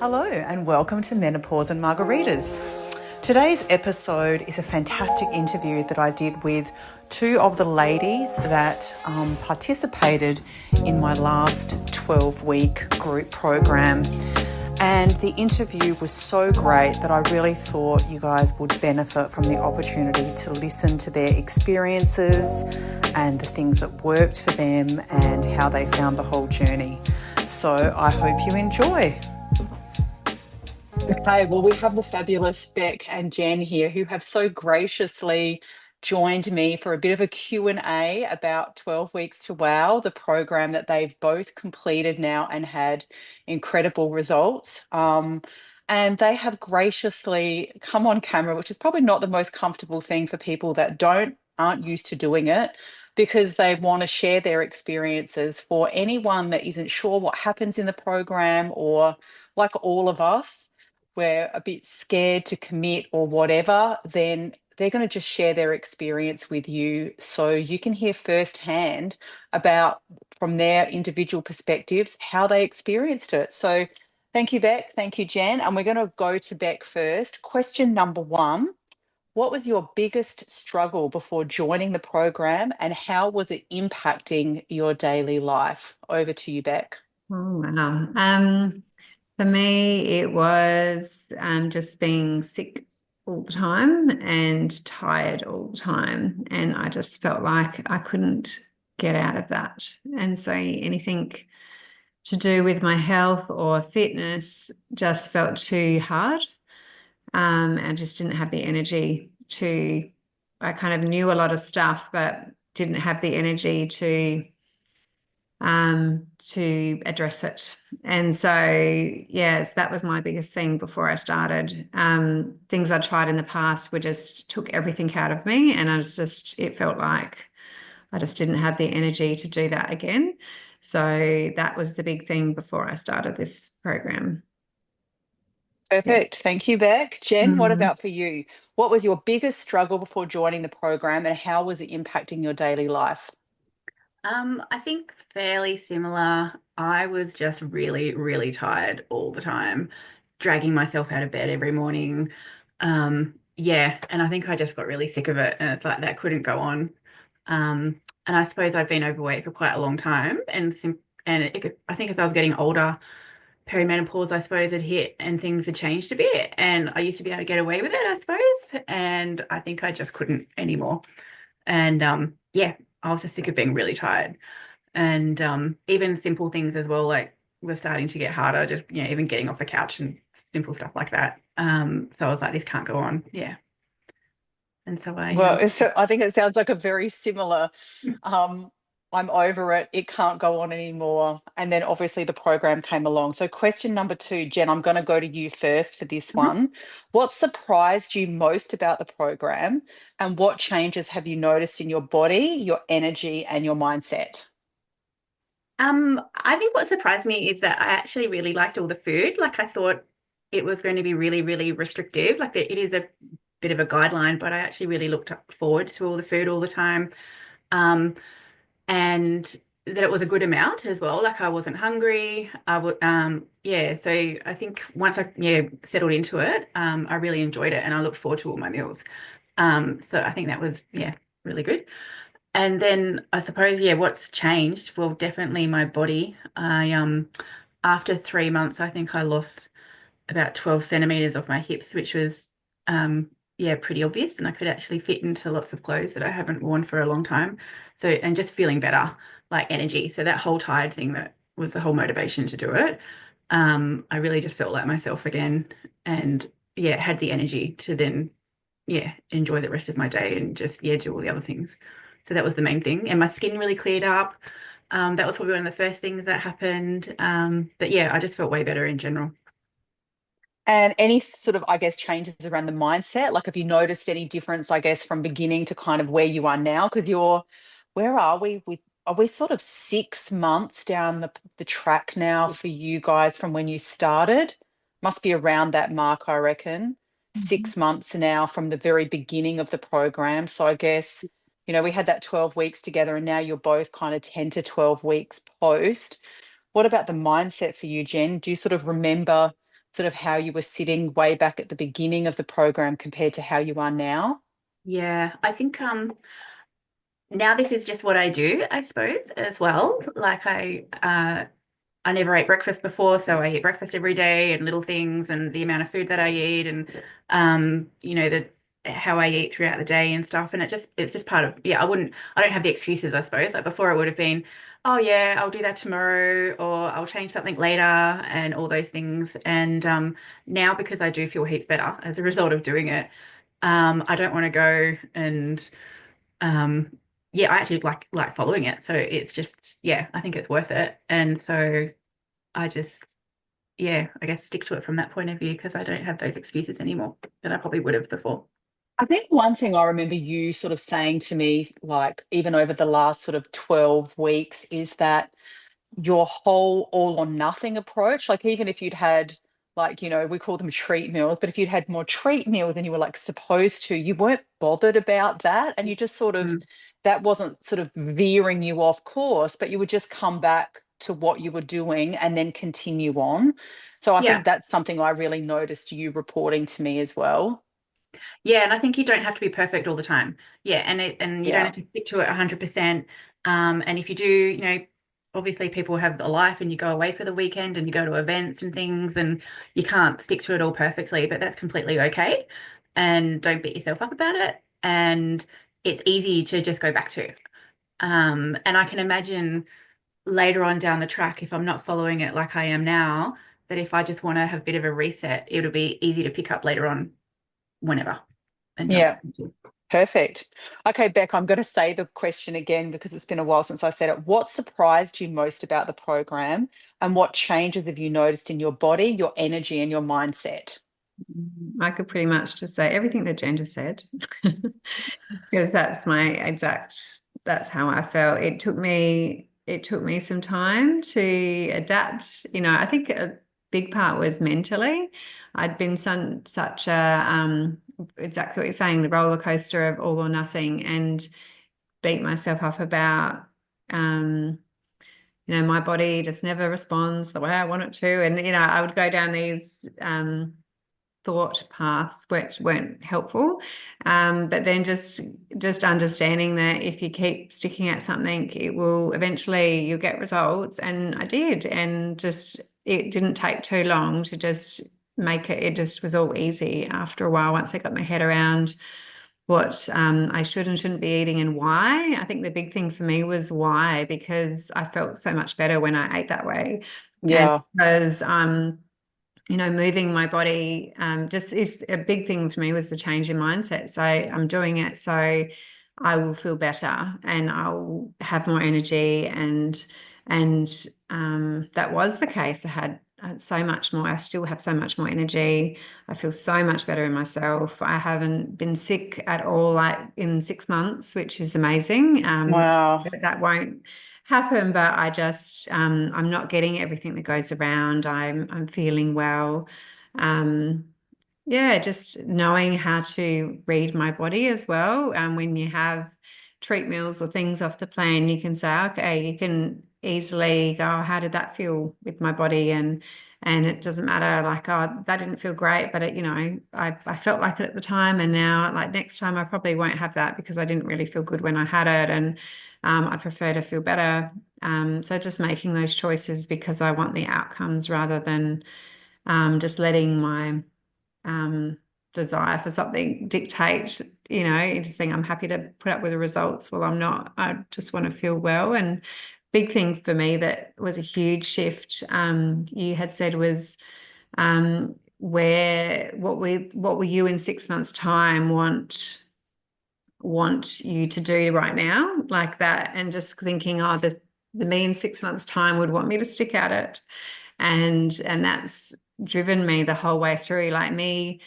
Hello and welcome to Menopause and Margaritas. Today's episode is a fantastic interview that I did with two of the ladies that participated in my last 12-week group program. And the interview was so great that I really thought you guys would benefit from the opportunity to listen to their experiences and the things that worked for them and how they found the whole journey. So I hope you enjoy. Okay, well, we have the fabulous Beck and Jen here who have so graciously joined me for a bit of a Q&A about 12 Weeks to Wow, the program that they've both completed now and had incredible results. And they have graciously come on camera, which is probably not the most comfortable thing for people that aren't used to doing it, because they want to share their experiences for anyone that isn't sure what happens in the program, or like all of us, we're a bit scared to commit or whatever, then they're going to just share their experience with you so you can hear firsthand about, from their individual perspectives, how they experienced it. So thank you, Beck. Thank you, Jen. And we're going to go to Beck first. Question number one: what was your biggest struggle before joining the program and how was it impacting your daily life? Over to you, Beck. Oh, wow. For me, it was just being sick all the time and tired all the time. And I just felt like I couldn't get out of that. And so anything to do with my health or fitness just felt too hard. And just didn't have the energy I kind of knew a lot of stuff, but didn't have the energy to address it. And so, yes, that was my biggest thing before I started. Things I tried in the past took everything out of me. And it felt like I just didn't have the energy to do that again. So that was the big thing before I started this program. Yeah. Perfect. Thank you, Beck. Jen, what Mm. about for you? What was your biggest struggle before joining the program and how was it impacting your daily life? I think fairly similar. I was just really, really tired all the time, dragging myself out of bed every morning. Yeah, and I think I just got really sick of it, and it's like that couldn't go on. And I suppose I've been overweight for quite a long time, I think as I was getting older, perimenopause, I suppose, had hit and things had changed a bit, and I used to be able to get away with it, I suppose, and I think I just couldn't anymore. And yeah, I was just sick of being really tired. And even simple things as well, like were starting to get harder, just, even getting off the couch and simple stuff like that. So I was like, this can't go on. Yeah. And so I think it sounds like a very similar, um, I'm over it, it can't go on anymore. And then obviously the program came along. So question number two, Jen, I'm going to go to you first for this Mhm. one. What surprised you most about the program and what changes have you noticed in your body, your energy and your mindset? I think what surprised me is that I actually really liked all the food. Like I thought it was going to be really, really restrictive. Like it is a bit of a guideline, but I actually really looked forward to all the food all the time. Um, and that it was a good amount as well. Like I wasn't hungry. I would, yeah. So I think once settled into it, I really enjoyed it, and I looked forward to all my meals. So I think that was really good. And then I suppose what's changed? Well, definitely my body. I after 3 months, I think I lost about 12 centimeters off my hips, which was pretty obvious, and I could actually fit into lots of clothes that I haven't worn for a long time. So, and just feeling better, like energy. So that whole tired thing that was the whole motivation to do it. I really just felt like myself again, and had the energy to then enjoy the rest of my day and just do all the other things. So that was the main thing. And my skin really cleared up. That was probably one of the first things that happened. But I just felt way better in general. And any sort of, I guess, changes around the mindset? Like, have you noticed any difference, I guess, from beginning to kind of where you are now? Because where are we? Are we sort of 6 months down the track now for you guys from when you started? Must be around that mark, I reckon. Mhm. 6 months now from the very beginning of the program. So I guess, we had that 12 weeks together and now you're both kind of 10 to 12 weeks post. What about the mindset for you, Jen? Do you sort of remember sort of how you were sitting way back at the beginning of the program compared to how you are now? Yeah, I think now this is just what I do, I suppose, as well. Like I never ate breakfast before, so I eat breakfast every day and little things and the amount of food that I eat and the how I eat throughout the day and stuff. And it's just part of, yeah, I don't have the excuses, I suppose. Like before it would have been, oh yeah, I'll do that tomorrow or I'll change something later and all those things. And now because I do feel heaps better as a result of doing it, I don't want to go and um yeah, I actually like following it. So it's just, yeah, I think it's worth it. And so I just, yeah, I guess stick to it from that point of view because I don't have those excuses anymore that I probably would have before. I think one thing I remember you sort of saying to me, like even over the last sort of 12 weeks, is that your whole all or nothing approach, like even if you'd had, like, we call them treat meals, but if you'd had more treat meals than you were like supposed to, you weren't bothered about that. And you just sort of, Mm. that wasn't sort of veering you off course, but you would just come back to what you were doing and then continue on. So I Yeah. think that's something I really noticed you reporting to me as well. Yeah, and I think you don't have to be perfect all the time. Yeah, and you don't Yeah. have to stick to it 100%. And if you do, obviously people have a life and you go away for the weekend and you go to events and things and you can't stick to it all perfectly, but that's completely okay. And don't beat yourself up about it. And it's easy to just go back to. And I can imagine later on down the track, if I'm not following it like I am now, that if I just want to have a bit of a reset, it'll be easy to pick up later on whenever and jump Yeah. back into. Perfect. Okay, Beck, I'm going to say the question again because it's been a while since I said it. What surprised you most about the program, and what changes have you noticed in your body, your energy, and your mindset? I could pretty much just say everything that Jen just said, because that's how I felt. It took me some time to adapt. I think a big part was mentally. I'd been such a exactly what you're saying, the roller coaster of all or nothing, and beat myself up about my body just never responds the way I want it to. And I would go down these thought paths which weren't helpful. But then just understanding that if you keep sticking at something, it will eventually you'll get results. And I did. And just it didn't take too long to just make it. It just was all easy after a while once I got my head around what I should and shouldn't be eating and why. I think the big thing for me was why, because I felt so much better when I ate that way. And Yeah. because moving my body just is a big thing for me was the change in mindset. So I'm doing it so I will feel better and I'll have more energy and that was the case. I had so much more. I still have so much more energy. I feel so much better in myself. I haven't been sick at all like in 6 months, which is amazing. Wow. That won't happen, but I just I'm not getting everything that goes around. I'm feeling well. Yeah, just knowing how to read my body as well. When you have treat meals or things off the plan, you can say, okay, you can easily go, oh, how did that feel with my body? And it doesn't matter, like, oh, that didn't feel great, but I felt like it at the time, and now, like next time, I probably won't have that because I didn't really feel good when I had it, and I prefer to feel better. So just making those choices because I want the outcomes rather than just letting my desire for something dictate, just saying I'm happy to put up with the results. Well, I'm not. I just want to feel well. And big thing for me that was a huge shift, you had said was what will you in 6 months' time want you to do right now, like that, and just thinking, oh, the me in 6 months' time would want me to stick at it, and that's driven me the whole way through. Like me,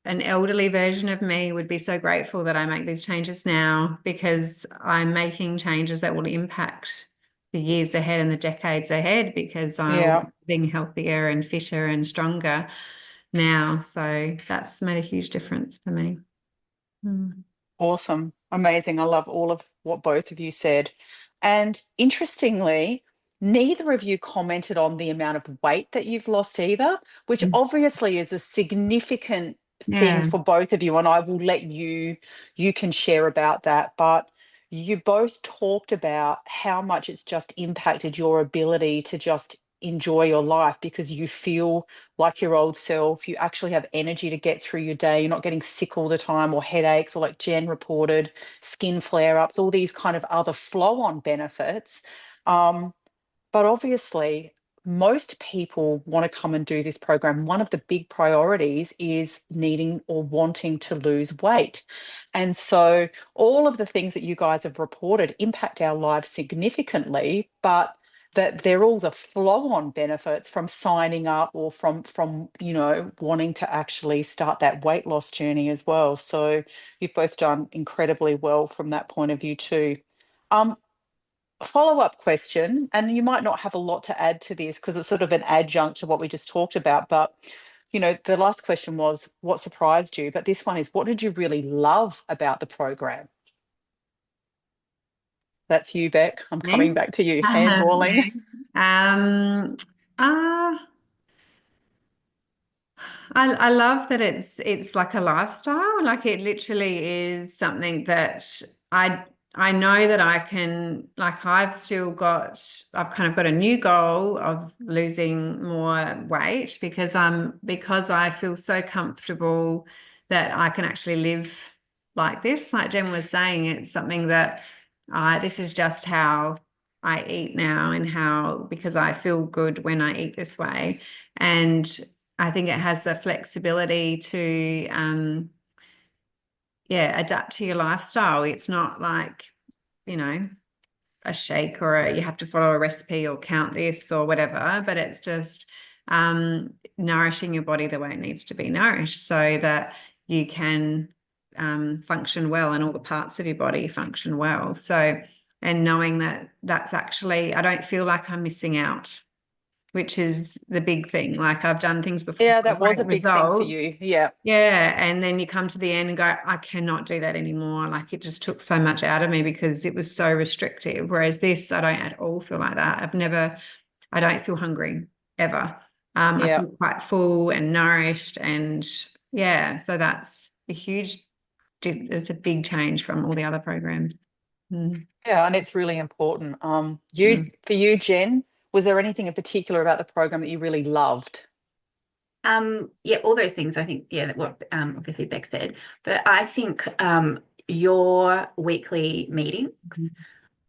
an elderly version of me would be so grateful that I make these changes now because I'm making changes that will impact the years ahead and the decades ahead because I'm Yeah. being healthier and fitter and stronger now. So that's made a huge difference for me. Awesome. Amazing. I love all of what both of you said. And interestingly, neither of you commented on the amount of weight that you've lost either, which Mm. obviously is a significant thing Yeah. for both of you, and I will let you can share about that. But you both talked about how much it's just impacted your ability to just enjoy your life because you feel like your old self. You actually have energy to get through your day. You're not getting sick all the time or headaches or, like Jen reported, skin flare-ups, all these kind of other flow-on benefits. Um, but obviously, most people want to come and do this program. One of the big priorities is needing or wanting to lose weight. And so all of the things that you guys have reported impact our lives significantly, but that they're all the flow-on benefits from signing up or from wanting to actually start that weight loss journey as well. So you've both done incredibly well from that point of view too. Um, a follow-up question, and you might not have a lot to add to this because it's sort of an adjunct to what we just talked about, but the last question was what surprised you, but this one is what did you really love about the program? That's you, Beck. I'm coming Me? back to you, handballing. Um, uh, I love that it's like a lifestyle. Like it literally is something that I know that I can, like I've kind of got a new goal of losing more weight because I feel so comfortable that I can actually live like this. Like Jen was saying, it's something that this is just how I eat now and how because I feel good when I eat this way. And I think it has the flexibility to adapt to your lifestyle. It's not like, a shake or you have to follow a recipe or count this or whatever, but it's just nourishing your body the way it needs to be nourished so that you can function well and all the parts of your body function well. So, and knowing that that's actually, I don't feel like I'm missing out, which is the big thing. Like I've done things before, Yeah, that was great a big thing for results. you. Yeah. Yeah. And then you come to the end and go, I cannot do that anymore. Like it just took so much out of me because it was so restrictive. Whereas this, I don't at all feel like that. I don't feel hungry ever. I Yeah. feel quite full and nourished. And yeah, so it's a big change from all the other programs. Mm. Yeah, and it's really important. Mm. For you, Jen, was there anything in particular about the program that you really loved? Yeah, all those things I think, yeah, that what obviously Beck said. But I think your weekly meetings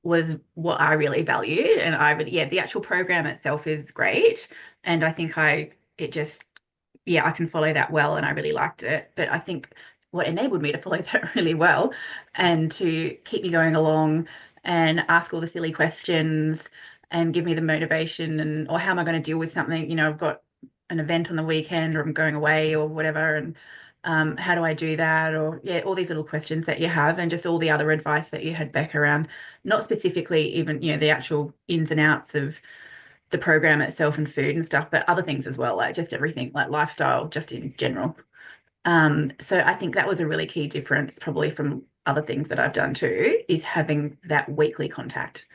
was what I really valued. And the actual program itself is great. And I think I can follow that well and I really liked it. But I think what enabled me to follow that really well and to keep me going along and ask all the silly questions and give me the motivation or how am I going to deal with something, I've got an event on the weekend or I'm going away or whatever, and how do I do that? Or all these little questions that you have and just all the other advice that you had back around, not specifically even, the actual ins and outs of the program itself and food and stuff, but other things as well, like just everything, like lifestyle, just in general. So I think that was a really key difference, probably from other things that I've done too, is having that weekly contact.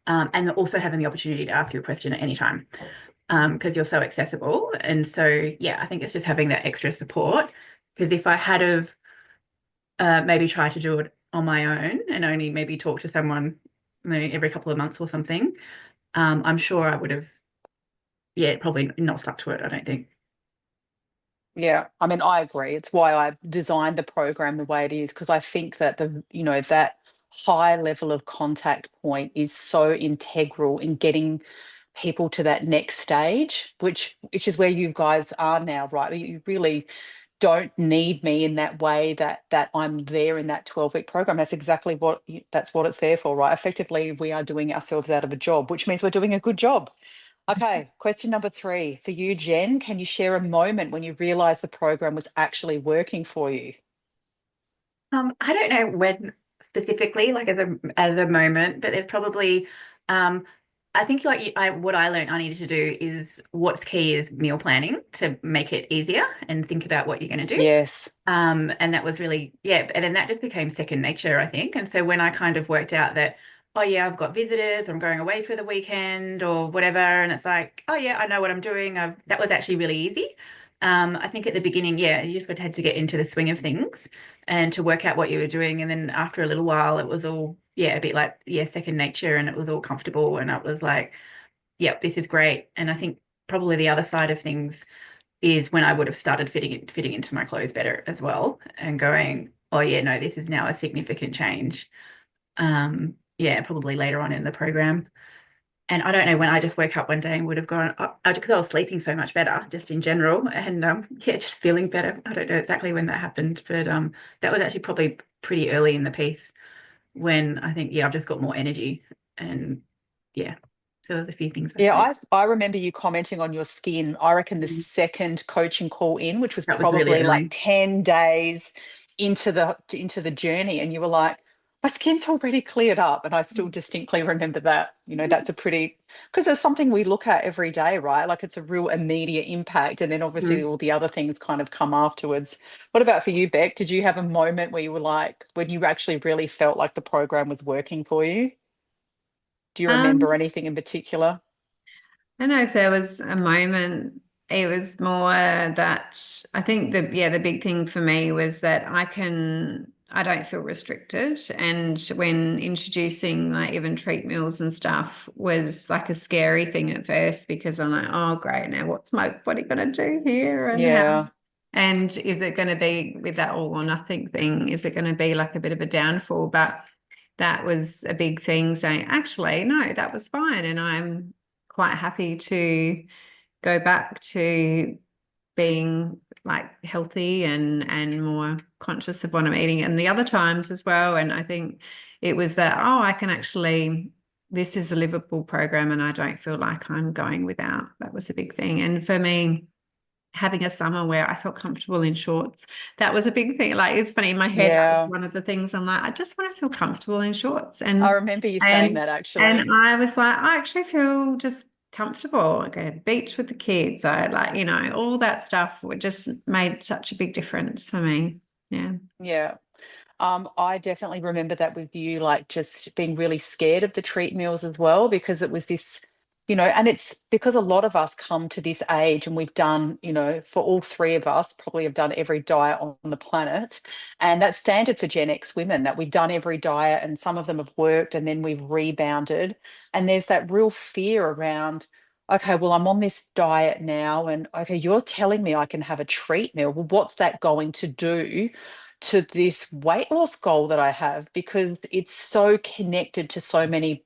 And also having the opportunity to ask you a question at any time, because you're so accessible. And so, I think it's just having that extra support. Because if I had have maybe tried to do it on my own and only maybe talk to someone maybe every couple of months or something, I'm sure I would have, probably not stuck to it, I don't think. Yeah, I mean, I agree. It's why I designed the program the way it is, because I think that that high level of contact point is so integral in getting people to that next stage, which is where you guys are now, right? You really don't need me in that way that I'm there in that 12-week program. That's exactly that's what it's there for, right? Effectively, we are doing ourselves out of a job, which means we're doing a good job. Okay, question number 3 for you, Jen. Can you share a moment when you realized the program was actually working for you? I don't know when specifically, like as a moment, but there's probably, I think what I learned I needed to do is what's key is meal planning to make it easier and think about what you're going to do. Yes. And that was really, and then that just became second nature, I think. And so when I kind of worked out that oh yeah, I've got visitors, or I'm going away for the weekend or whatever. And it's like, oh yeah, I know what I'm doing. That was actually really easy. I think at the beginning, yeah, you just had to get into the swing of things and to work out what you were doing. And then after a little while, it was all, yeah, a bit like, yeah, second nature, and it was all comfortable. And it was like, yep, this is great. And I think probably the other side of things is when I would have started fitting into my clothes better as well, and going, oh yeah, no, this is now a significant change. Yeah, probably later on in the program. And I don't know when I just woke up one day and would have gone, because I was sleeping so much better just in general, and yeah, just feeling better. I don't know exactly when that happened, but that was actually probably pretty early in the piece when I think, yeah, I've just got more energy, and yeah, so there's a few things I Yeah, suppose. I remember you commenting on your skin. I reckon the Mm. second coaching call in, which was That was really probably like early. 10 days into the journey, and you were like, my skin's already cleared up. And I still distinctly remember that. You know, that's a pretty, because there's something we look at every day, right? Like it's a real immediate impact. And then obviously Mm. all the other things kind of come afterwards. What about for you, Beck? Did you have a moment where you were like, when you actually really felt like the program was working for you? Do you Um, remember anything in particular? I don't know if there was a moment. It was more that I think the big thing for me was that I don't feel restricted. And when introducing like even treat meals and stuff was like a scary thing at first, because I'm like, oh great, now what's my body gonna do here, and how, Yeah. and is it going to be with that all or nothing thing? Is it going to be like a bit of a downfall? But that was a big thing, saying, actually, no, that was fine. And I'm quite happy to go back to being like healthy and more conscious of what I'm eating, and the other times as well. And I think it was that, oh, I can actually, this is a livable program and I don't feel like I'm going without. That was a big thing. And for me, having a summer where I felt comfortable in shorts, that was a big thing. Like it's funny, in my head, that was Yeah. one of the things. I'm like, I just want to feel comfortable in shorts. I remember you saying And that and actually. I was like, I actually feel just comfortable. I go to the beach with the kids. I like, all that stuff would just made such a big difference for me. Yeah. Yeah. I definitely remember that with you, like just being really scared of the treat meals as well, because it was this, and it's because a lot of us come to this age and we've done, for all three of us, probably have done every diet on the planet. And that's standard for Gen X women, that we've done every diet and some of them have worked and then we've rebounded. And there's that real fear around, okay, well, I'm on this diet now, and okay, you're telling me I can have a treat meal. Well, what's that going to do to this weight loss goal that I have? Because it's so connected to so many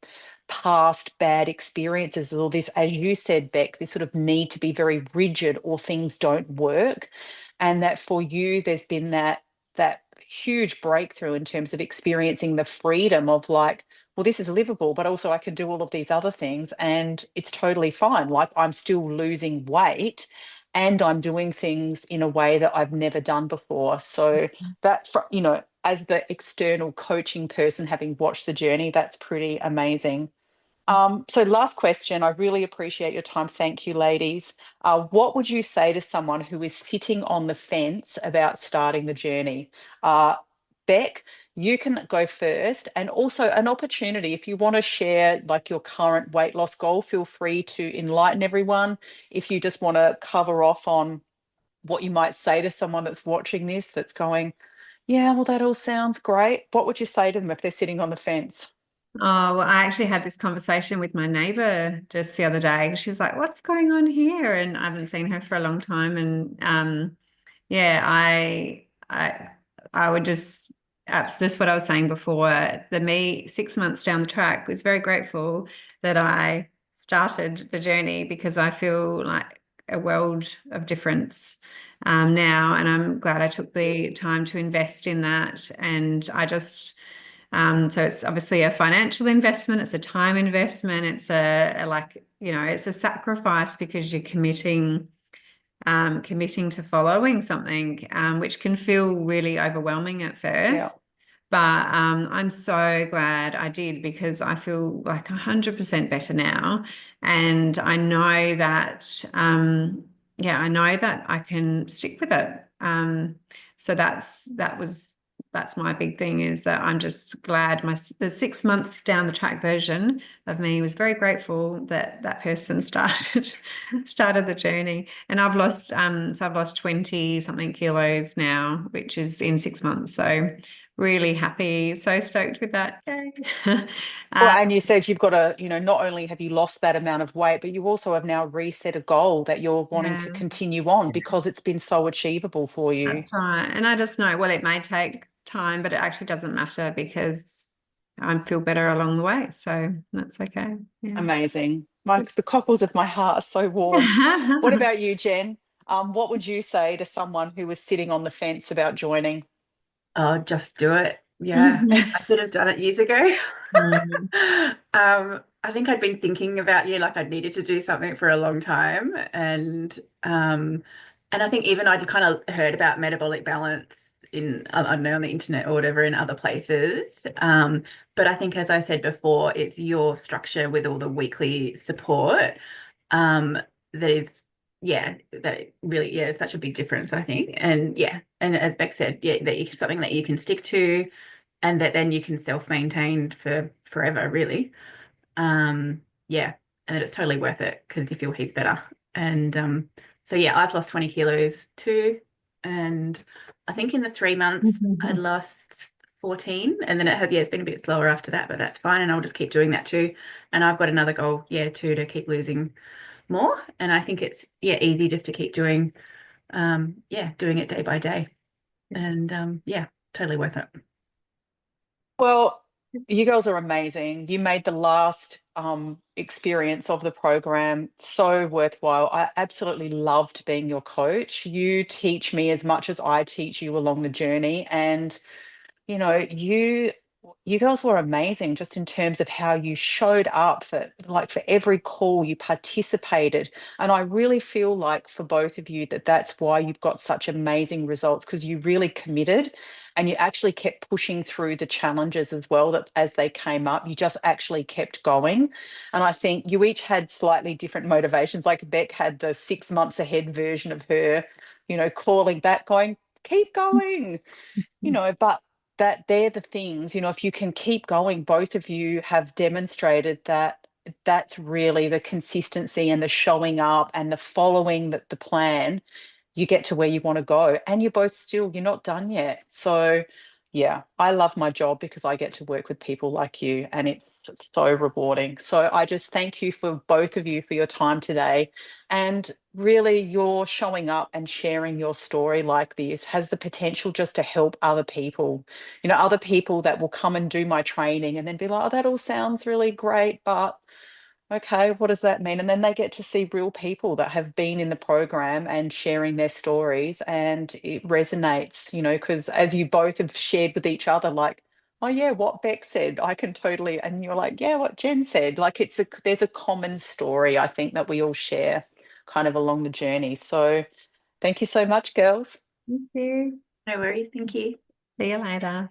past bad experiences, or this, as you said, Beck, this sort of need to be very rigid or things don't work. And that for you, there's been that huge breakthrough in terms of experiencing the freedom of like, well, this is livable, but also I can do all of these other things and it's totally fine. Like I'm still losing weight and I'm doing things in a way that I've never done before. So that, as the external coaching person, having watched the journey, that's pretty amazing. So last question, I really appreciate your time. Thank you, ladies. What would you say to someone who is sitting on the fence about starting the journey? Beck, you can go first. And also an opportunity, if you want to share like your current weight loss goal, feel free to enlighten everyone. If you just want to cover off on what you might say to someone that's watching this, that's going, yeah, well, that all sounds great. What would you say to them if they're sitting on the fence? Oh, well, I actually had this conversation with my neighbor just the other day. She was like, "What's going on here?" And I haven't seen her for a long time. And yeah, I would just what I was saying before. The me 6 months down the track was very grateful that I started the journey, because I feel like a world of difference now, and I'm glad I took the time to invest in that. And I just so it's obviously a financial investment, it's a time investment, it's it's a sacrifice, because you're committing to following something, which can feel really overwhelming at Yeah. first. But I'm so glad I did, because I feel like 100% better now. And I know that, I know that I can stick with it. So that was that's my big thing, is that I'm just glad the 6 month down the track version of me was very grateful that that person started the journey. And I've lost so I've lost 20 something kilos now, which is in 6 months. So really happy, so stoked with that. Yay. Well, and you said you've got to, not only have you lost that amount of weight, but you also have now reset a goal that you're wanting to Yeah. continue on because it's been so achievable for you. That's right. And I just know, well, it may take time, but it actually doesn't matter because I feel better along the way. So that's okay. Yeah. Amazing. The cockles of my heart are so warm. What about you, Jen? What would you say to someone who was sitting on the fence about joining? Oh, just do it. Yeah, I should have done it years ago. I think I'd been thinking about, like I needed to do something for a long time, and I think even I'd kind of heard about metabolic balance I don't know, on the internet or whatever in other places. But I think, as I said before, it's your structure with all the weekly support that is, yeah, that really, yeah, is such a big difference, I think. And yeah, and as Beck said, yeah, that something that you can stick to, and that then you can self-maintain for forever, really. Yeah, and that it's totally worth it because you feel heaps better. And so yeah, I've lost 20 kilos too, and I think in the 3 months I'd lost 14, and then it's been a bit slower after that, but that's fine, and I'll just keep doing that too. And I've got another goal, yeah, too, to keep losing more. And I think it's, yeah, easy just to keep doing doing it day by day. And yeah, totally worth it. Well, you girls are amazing. You made the last experience of the program so worthwhile. I absolutely loved being your coach. You teach me as much as I teach you along the journey. And you girls were amazing just in terms of how you showed up for every call you participated. And I really feel like for both of you that's why you've got such amazing results, because you really committed and you actually kept pushing through the challenges as well, that as they came up, you just actually kept going. And I think you each had slightly different motivations. Like Beck had the 6 months ahead version of her, calling back, going, keep going, but that they're the things, if you can keep going, both of you have demonstrated that that's really the consistency and the showing up and the following the plan, you get to where you want to go. And you're not done yet. So yeah, I love my job because I get to work with people like you, and it's so rewarding. So I just thank you for both of you for your time today. And really, you're showing up and sharing your story like this has the potential just to help other people, other people that will come and do my training and then be like, oh, that all sounds really great, but okay, what does that mean? And then they get to see real people that have been in the program and sharing their stories, and it resonates, because as you both have shared with each other, like, oh yeah, what Beck said, I can totally, and you're like, yeah, what Jen said, like there's a common story, I think, that we all share kind of along the journey. So thank you so much, girls. Thank you. No worries. Thank you. See you later.